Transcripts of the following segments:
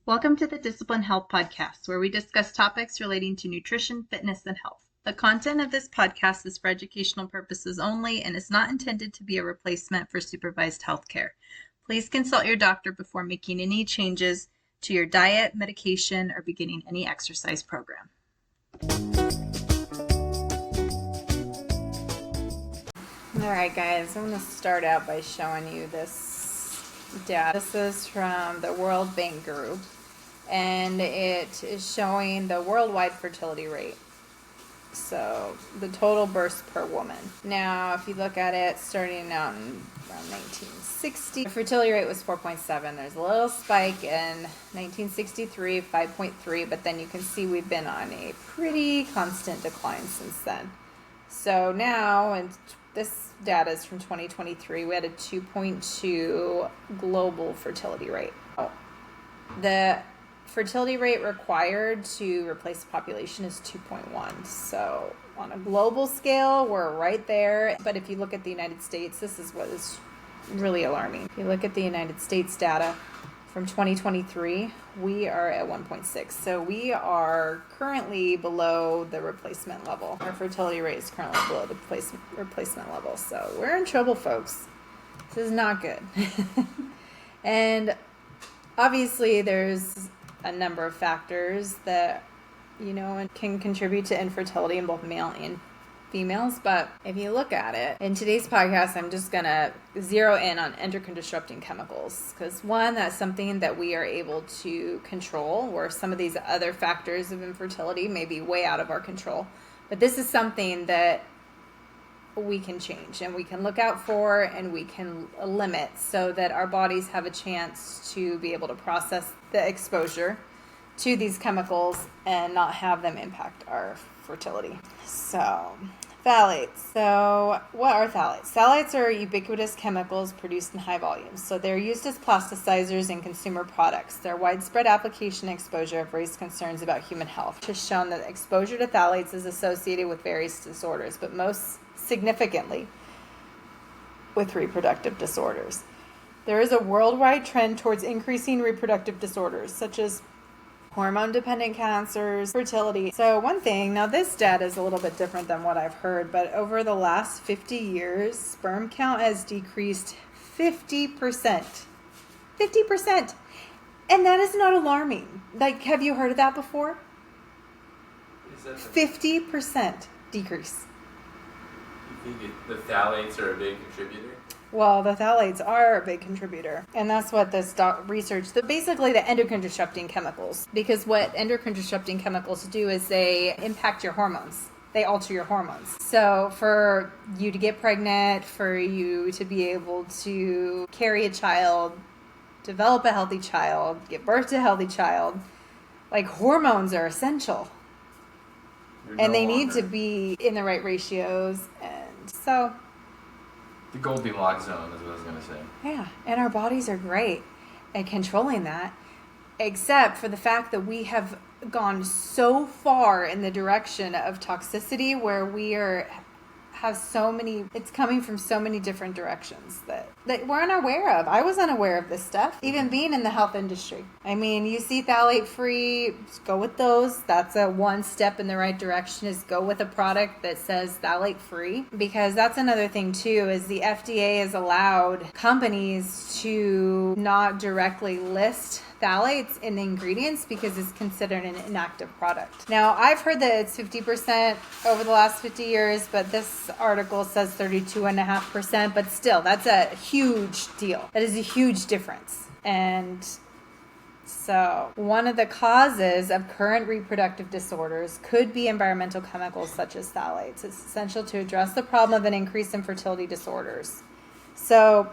Welcome to the Discipline Health Podcast, where we discuss topics relating to nutrition, fitness, and health. The content of this podcast is for educational purposes only and is not intended to be a replacement for supervised health care. Please consult your doctor before making any changes to your diet, medication, or beginning any exercise program. All right, guys, I'm going to start out by showing you this data. This is from the World Bank Group, and it is showing the worldwide fertility rate. So the total births per woman. Now, if you look at it, starting out in around 1960, the fertility rate was 4.7. There's a little spike in 1963, 5.3, but then you can see we've been on a pretty constant decline since then. So now, and this data is from 2023, we had a 2.2 global fertility rate. The fertility rate required to replace the population is 2.1. So on a global scale, we're right there. But if you look at the United States, this is what is really alarming. If you look at the United States data from 2023, we are at 1.6. So we are currently below the replacement level. Our fertility rate is currently below the replacement level. So we're in trouble, folks. This is not good. And obviously there's a number of factors that, can contribute to infertility in both male and females. But if you look at it, in today's podcast, I'm just going to zero in on endocrine disrupting chemicals. Because one, that's something that we are able to control, where some of these other factors of infertility may be way out of our control. But this is something that we can change and we can look out for and we can limit so that our bodies have a chance to be able to process the exposure to these chemicals and not have them impact our fertility. So, phthalates. So, what are phthalates? Phthalates are ubiquitous chemicals produced in high volumes. So, they're used as plasticizers in consumer products. Their widespread application and exposure have raised concerns about human health. It has shown that exposure to phthalates is associated with various disorders, but most significantly with reproductive disorders. There is a worldwide trend towards increasing reproductive disorders, such as hormone-dependent cancers, fertility. So one thing, now this data is a little bit different than what I've heard, but over the last 50 years, sperm count has decreased 50%. 50%! And that is not alarming. Like, have you heard of that before? Is that 50% decrease. You think the phthalates are a big contributor? Well, the phthalates are a big contributor, and that's what this research, basically the endocrine disrupting chemicals, because what endocrine disrupting chemicals do is they impact your hormones. They alter your hormones. So for you to get pregnant, for you to be able to carry a child, develop a healthy child, give birth to a healthy child, like hormones are essential. And they need to be in the right ratios, and so the Goldilocks zone is what I was going to say. Yeah, and our bodies are great at controlling that, except for the fact that we have gone so far in the direction of toxicity where have so many, it's coming from so many different directions that we're unaware of. I was unaware of this stuff, even being in the health industry. I mean, you see phthalate free, go with those. That's a one step in the right direction, is go with a product that says phthalate free, because that's another thing too, is the FDA has allowed companies to not directly list phthalates in the ingredients because it's considered an inactive product. Now, I've heard that it's 50% over the last 50 years, but this article says 32.5%, but still, that's a huge deal. That is a huge difference. And so one of the causes of current reproductive disorders could be environmental chemicals such as phthalates. It's essential to address the problem of an increase in fertility disorders. So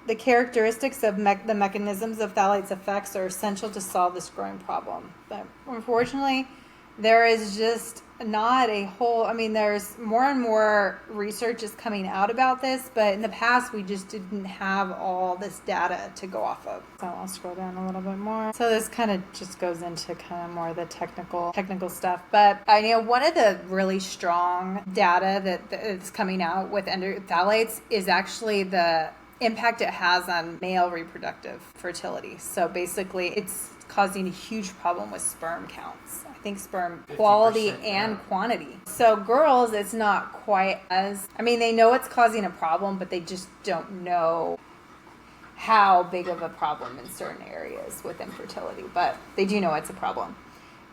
the characteristics of the mechanisms of phthalates effects are essential to solve this growing problem. But unfortunately, there is just not a whole, there's more and more research is coming out about this, but in the past we just didn't have all this data to go off of. So I'll scroll down a little bit more. So this kind of just goes into kind of more of the technical stuff. But I know one of the really strong data that's coming out with phthalates is actually the impact it has on male reproductive fertility. So basically it's causing a huge problem with sperm counts. I think sperm quality and quantity. So girls, it's not quite as, I mean, they know it's causing a problem, but they just don't know how big of a problem in certain areas with infertility, but they do know it's a problem.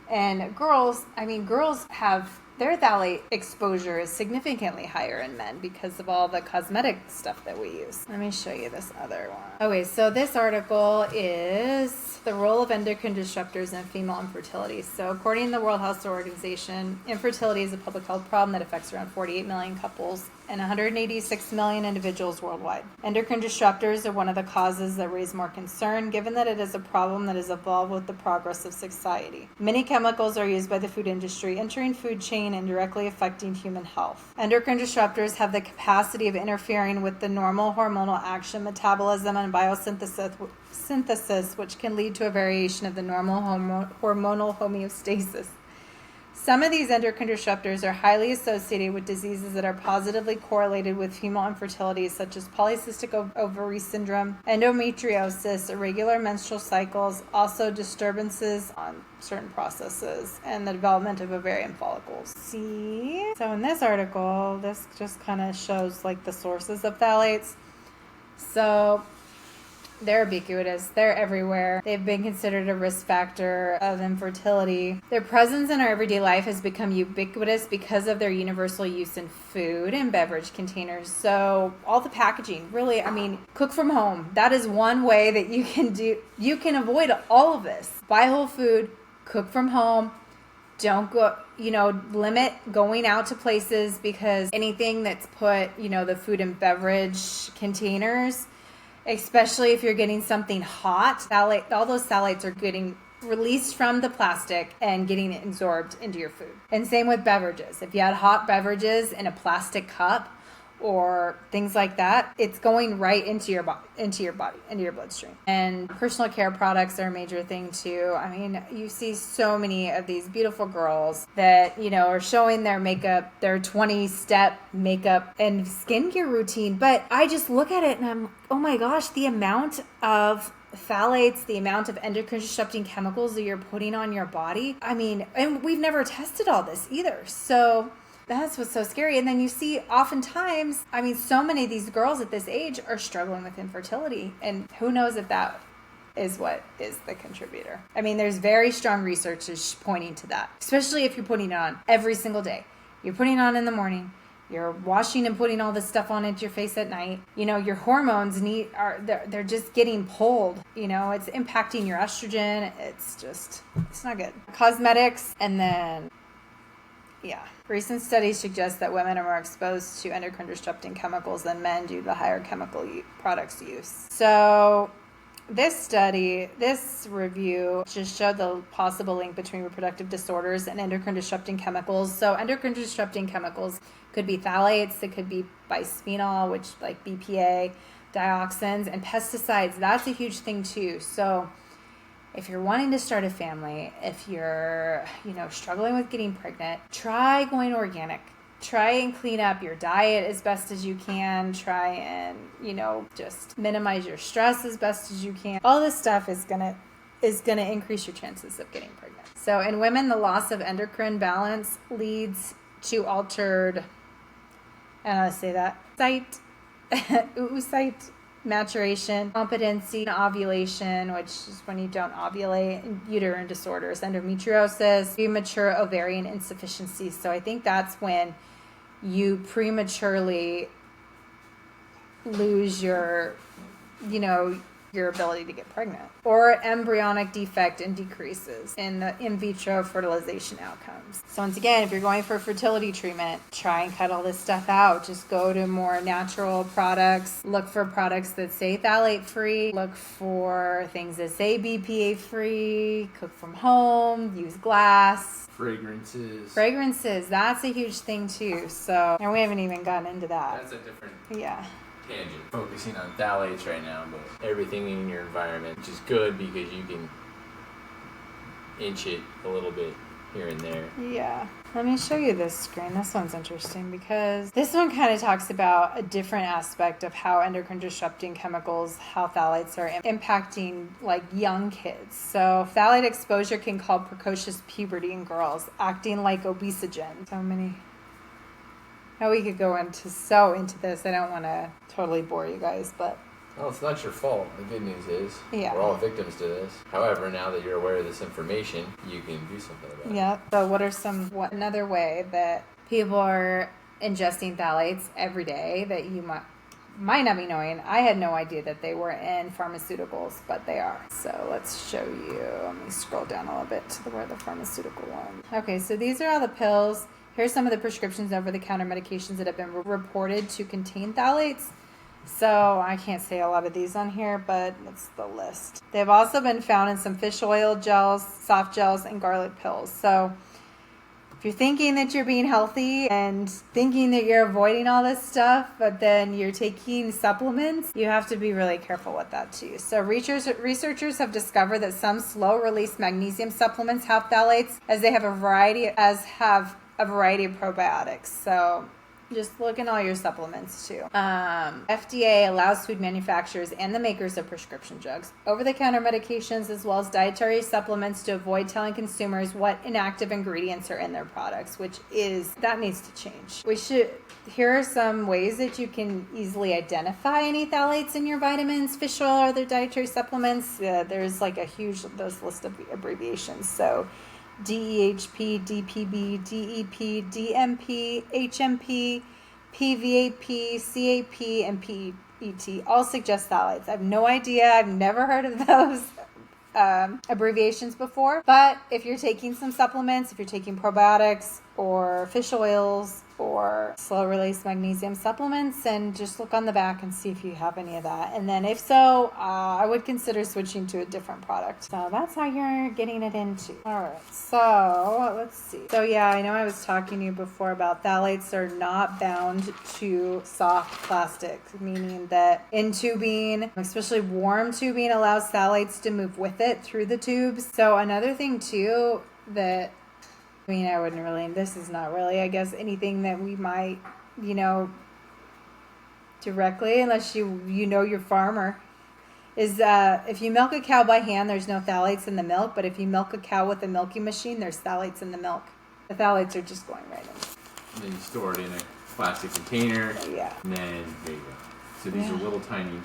And girls, I mean, girls have their phthalate exposure is significantly higher in men because of all the cosmetic stuff that we use. Let me show you this other one. Okay, so this article is the role of endocrine disruptors in female infertility. So according to the World Health Organization, infertility is a public health problem that affects around 48 million couples and 186 million individuals worldwide. Endocrine disruptors are one of the causes that raise more concern, given that it is a problem that has evolved with the progress of society. Many chemicals are used by the food industry, entering food chain and directly affecting human health. Endocrine disruptors have the capacity of interfering with the normal hormonal action, metabolism, and biosynthesis, which can lead to a variation of the normal hormonal homeostasis. Some of these endocrine disruptors are highly associated with diseases that are positively correlated with female infertility, such as polycystic ovary syndrome, endometriosis, irregular menstrual cycles, also disturbances on certain processes, and the development of ovarian follicles. See? So in this article, this just kind of shows like the sources of phthalates. So they're ubiquitous. They're everywhere. They've been considered a risk factor of infertility. Their presence in our everyday life has become ubiquitous because of their universal use in food and beverage containers. So all the packaging, really, I mean, cook from home. That is one way that you can avoid all of this. Buy whole food, cook from home. Don't go, limit going out to places because anything that's put, the food and beverage containers, especially if you're getting something hot, all those phthalates are getting released from the plastic and getting absorbed into your food. And same with beverages. If you had hot beverages in a plastic cup or things like that, it's going right into your bloodstream. And personal care products are a major thing too. I mean, you see so many of these beautiful girls that, are showing their makeup, their 20-step makeup and skincare routine. But I just look at it and I'm, oh my gosh, the amount of phthalates, the amount of endocrine disrupting chemicals that you're putting on your body. I mean, and we've never tested all this either. So that's what's so scary. And then you see oftentimes, I mean, so many of these girls at this age are struggling with infertility. And who knows if that is what is the contributor. I mean, there's very strong research pointing to that, especially if you're putting it on every single day. You're putting it on in the morning. You're washing and putting all this stuff on into your face at night. Your hormones they're just getting pulled. It's impacting your estrogen. It's not good. Cosmetics, and then recent studies suggest that women are more exposed to endocrine disrupting chemicals than men due to the higher chemical products use. So this review just showed the possible link between reproductive disorders and endocrine disrupting chemicals. So endocrine disrupting chemicals could be phthalates, it could be bisphenol, which like BPA, dioxins, and pesticides. That's a huge thing too. So if you're wanting to start a family, if you're, struggling with getting pregnant, try going organic. Try and clean up your diet as best as you can. Try and, just minimize your stress as best as you can. All this stuff is gonna increase your chances of getting pregnant. So in women, the loss of endocrine balance leads to altered, oocyte maturation, competency, ovulation, which is when you don't ovulate, and uterine disorders, endometriosis, premature ovarian insufficiency. So I think that's when you prematurely lose your ability to get pregnant, or embryonic defect and decreases in the in vitro fertilization outcomes. So once again, if you're going for a fertility treatment, try and cut all this stuff out. Just go to more natural products. Look for products that say phthalate free. Look for things that say BPA free. Cook from home. Use glass. Fragrances. That's a huge thing too. So, and we haven't even gotten into that. That's a different tangent. Focusing on phthalates right now, but everything in your environment, which is good because you can inch it a little bit here and there. Yeah. Let me show you this screen. This one's interesting because this one kind of talks about a different aspect of how endocrine disrupting chemicals, how phthalates are impacting like young kids. So phthalate exposure can cause precocious puberty in girls, acting like obesogen. So many. Now we could go into this. I don't want to totally bore you guys, but Well, it's not your fault. The good news is Yeah. we're all victims to this. However, now that you're aware of this information, you can do something about it. yeah. So what are another way that people are ingesting phthalates every day that you might not be knowing? I had no idea that they were in pharmaceuticals, but they are. So let's show you. Let me scroll down a little bit to where the pharmaceutical one. Okay, so these are all the pills. Here's some of the prescriptions over-the-counter medications that have been reported to contain phthalates. So I can't say a lot of these on here, but that's the list. They've also been found in some fish oil gels, soft gels, and garlic pills. So if you're thinking that you're being healthy and thinking that you're avoiding all this stuff, but then you're taking supplements, you have to be really careful with that too. So researchers have discovered that some slow-release magnesium supplements have phthalates, as they have a variety of probiotics. So just look in all your supplements too. FDA allows food manufacturers and the makers of prescription drugs, over-the-counter medications, as well as dietary supplements to avoid telling consumers what inactive ingredients are in their products, that needs to change. Here are some ways that you can easily identify any phthalates in your vitamins, fish oil, or other dietary supplements. There's like those list of abbreviations. So DEHP, DPB, DEP, DMP, HMP, PVAP, CAP, and PET all suggest phthalates. I have no idea. I've never heard of those abbreviations before. But if you're taking some supplements, if you're taking probiotics or fish oils or slow-release magnesium supplements, and just look on the back and see if you have any of that. And then if so, I would consider switching to a different product. So that's how you're getting it into. All right, so let's see. So yeah, I know I was talking to you before about phthalates are not bound to soft plastics, meaning that in tubing, especially warm tubing, allows phthalates to move with it through the tubes. So another thing too I wouldn't really, and this is not really, I guess, anything that we might, directly, unless you know your farmer, is if you milk a cow by hand, there's no phthalates in the milk, but if you milk a cow with a milking machine, there's phthalates in the milk. The phthalates are just going right in. And then you store it in a plastic container. Yeah. And then there you go. So these are little tiny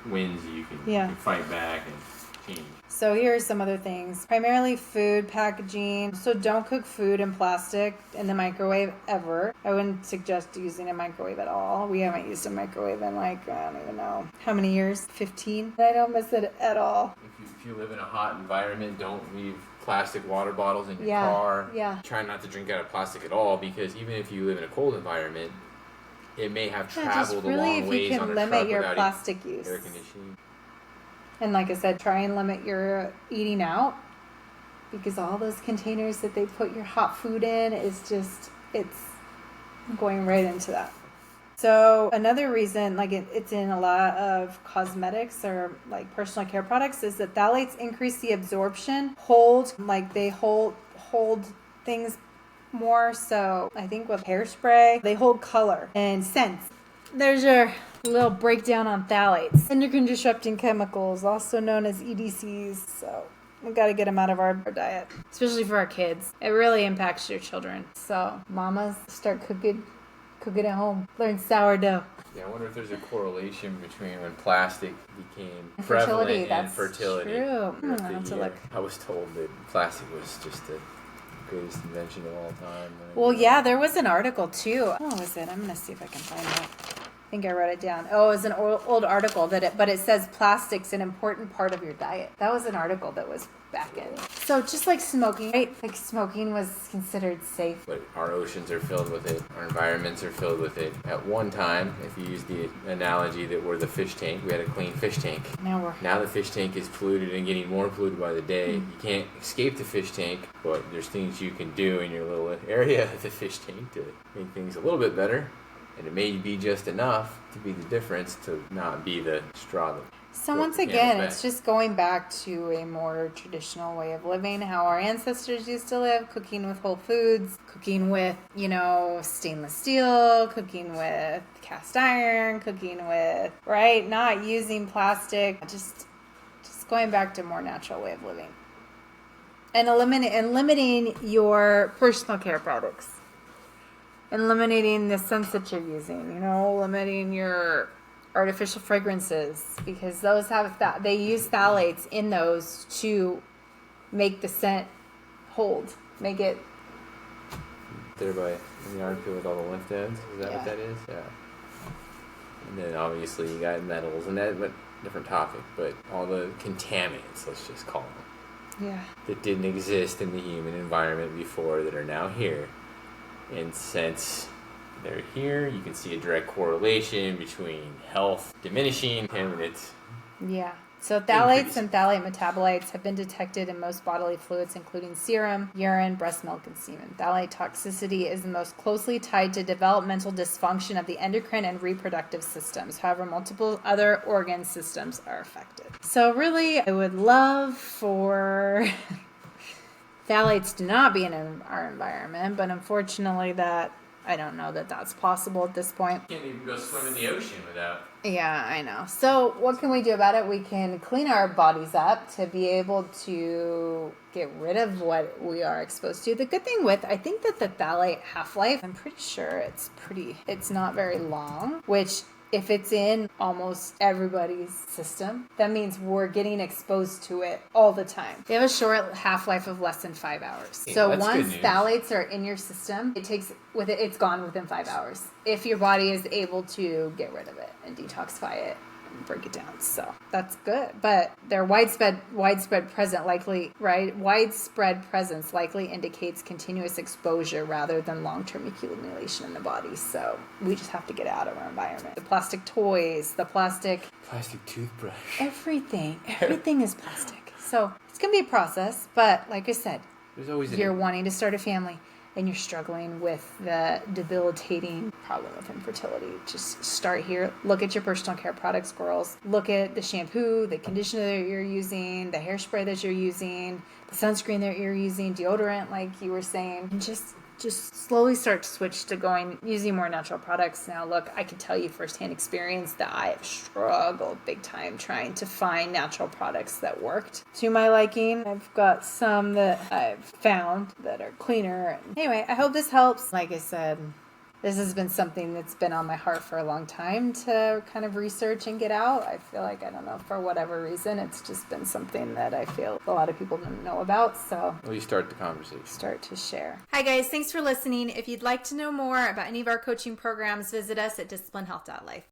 winds you can fight back and change. So here are some other things. Primarily food packaging. So don't cook food in plastic in the microwave ever. I wouldn't suggest using a microwave at all. We haven't used a microwave in I don't even know how many years, 15. I don't miss it at all. If you live in a hot environment, don't leave plastic water bottles in your car. Yeah. Try not to drink out of plastic at all, because even if you live in a cold environment, it may have traveled a long ways on a truck without limit your plastic use. air conditioning. And like I said, try and limit your eating out, because all those containers that they put your hot food in it's going right into that. So another reason, it's in a lot of cosmetics or like personal care products, is that phthalates increase the absorption, hold things more. So I think with hairspray, they hold color and scents. There's your little breakdown on phthalates. Endocrine disrupting chemicals, also known as EDCs. So we got to get them out of our diet, especially for our kids. It really impacts your children. So mamas, start cooking at home. Learn sourdough. Yeah, I wonder if there's a correlation between when plastic became Fertility, prevalent and fertility. True. I'll have to look. I was told that plastic was just the greatest invention of all time. Well, yeah, there was an article too. What was it? I'm going to see if I can find it. I think I wrote it down. Oh, it was an old article but it says plastic's an important part of your diet. That was an article that was back in. So just like smoking, right? Like smoking was considered safe. But our oceans are filled with it. Our environments are filled with it. At one time, if you use the analogy that we're the fish tank, we had a clean fish tank. Now the fish tank is polluted and getting more polluted by the day. You can't escape the fish tank, but there's things you can do in your little area of the fish tank to make things a little bit better. And it may be just enough to be the difference to not be the straw that So once again, it's just going back to a more traditional way of living, how our ancestors used to live, cooking with whole foods, cooking with, stainless steel, cooking with cast iron, cooking with, right? Not using plastic, just going back to a more natural way of living. And limiting your personal care products. And limiting the scents that you're using, limiting your artificial fragrances, because those they use phthalates in those to make the scent hold, make it thereby in the armpit with all the lymph nodes. Is that what that is? Yeah. And then obviously you got metals, and that different topic, but all the contaminants, let's just call them, that didn't exist in the human environment before, that are now here. And since they're here, you can see a direct correlation between health diminishing and its So phthalates and phthalate metabolites have been detected in most bodily fluids, including serum, urine, breast milk, and semen. Phthalate toxicity is the most closely tied to developmental dysfunction of the endocrine and reproductive systems. However, multiple other organ systems are affected. So really, I would love for phthalates to not be in our environment, but unfortunately I don't know that that's possible at this point. You can't even go swim in the ocean without. Yeah, I know. So what can we do about it? We can clean our bodies up to be able to get rid of what we are exposed to. The good thing I think that the phthalate half-life, I'm pretty sure it's not very long, which if it's in almost everybody's system, that means we're getting exposed to it all the time. They have a short half-life of less than 5 hours. Yeah, so once phthalates are in your system, it's gone within 5 hours. If your body is able to get rid of it and detoxify it and break it down. So that's good. But their widespread presence likely indicates continuous exposure rather than long-term accumulation in the body. So we just have to get out of our environment. The plastic toys, the plastic toothbrush. Everything is plastic. So it's going to be a process, but like I said, you're wanting to start a family and you're struggling with the debilitating problem of infertility. Just start here. Look at your personal care products, girls. Look at the shampoo, the conditioner that you're using, the hairspray that you're using, the sunscreen that you're using, deodorant, like you were saying. And just slowly start to switch to using more natural products. Now, look, I can tell you firsthand experience that I have struggled big time trying to find natural products that worked to my liking. I've got some that I've found that are cleaner. Anyway, I hope this helps. Like I said, this has been something that's been on my heart for a long time to kind of research and get out. I feel like, I don't know, for whatever reason, it's just been something that I feel a lot of people don't know about. So you start the conversation. Start to share. Hi guys, thanks for listening. If you'd like to know more about any of our coaching programs, visit us at disciplinehealth.life.